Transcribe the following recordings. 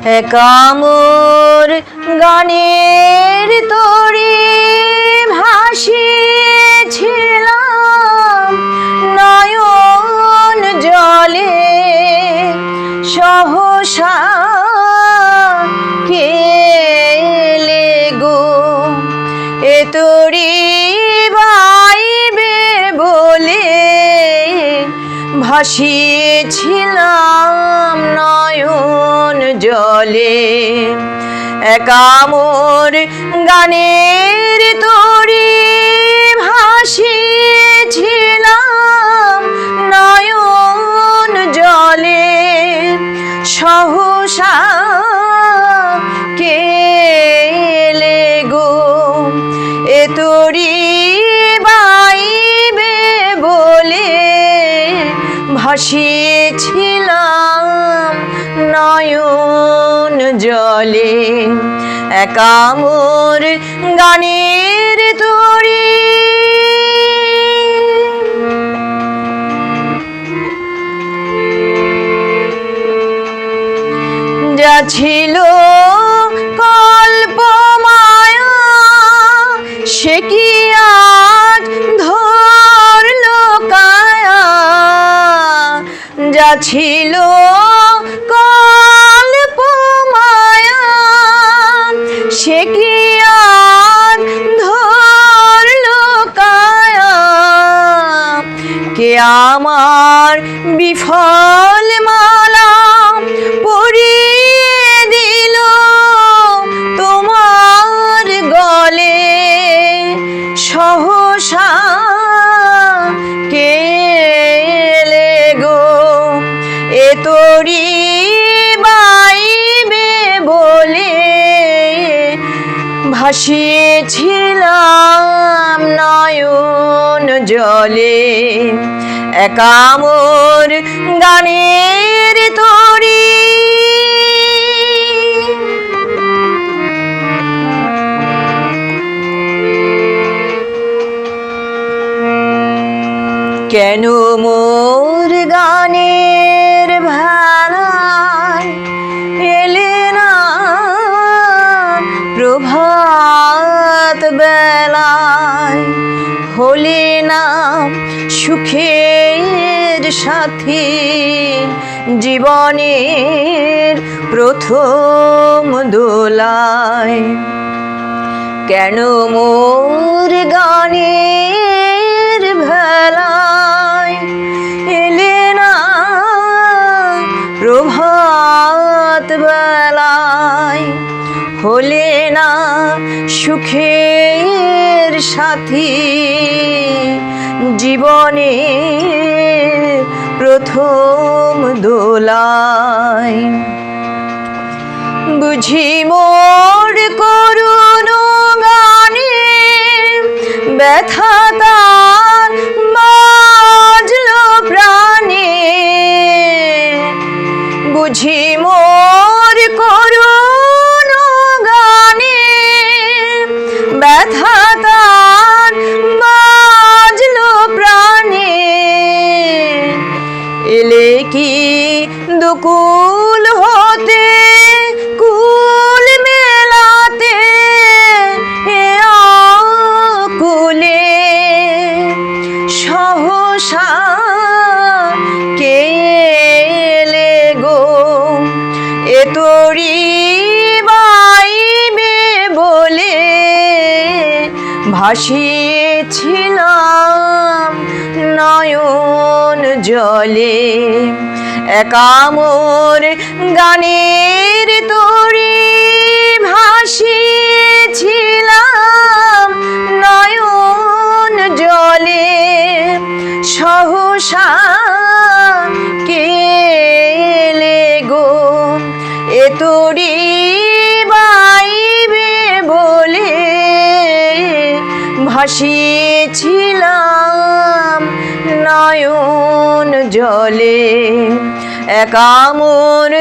একামর গানের তরি ভাসিয়েছিলাম নয়ন জলে সহসা কেলে গো এ তরি বাইবে বলে ভাসিয়েছিলাম নয়ন জলে। একামর গানের তরি ভাসিয়েছিলাম নয়ন জলে সহসা কেলে গো এ তরি বাইবে বলে ভাসিয়েছিলাম নয়ন জলে। একামর গানের তরি যা ছিল কল্পমায়া সে কি আজ ধরল কায়া। যা ছিল কল্পমায়া সে কি আজ ধরল কায়া। কে আমার বিফল মালা পরিয়ে দিল তোমার গলে সহসা কেলে গো এ তরি বাইবে বলে ভাসিয়েছিলাম নয়ন জলে। একামর গানের তরি কেন মোর গানের ভেলায় এলে না প্রভাত বেলায়। হলে না সুখের সাথী জীবনের প্রথম দোলায়। কেন মোর গানের ভেলায় এলে না প্রভাত বেলায়। হলে না সুখের সাথী জীবনের প্রথম দোলায়। বুঝি মোর করুণ গানে ব্যথা তার বাজল প্রাণে। বুঝি মোর করুণ গানে ব্যথা তার বাজল প্রাণে। এলে কি দুকুল হতে কুল মেলাতে এ আকুলে সহসা কেলে গো এ তরি বাইবে বলে ভাসিয়েছিলাম নয়ন জলে। একামর গানের তরি ভাসিয়েছিলাম নয়ন জলে সহসা কেলে গো এ তরি বাইবে বলে ভাসিয়েছিলাম নয়ন জলে। একামর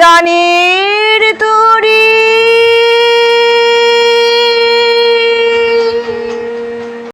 গানের তরি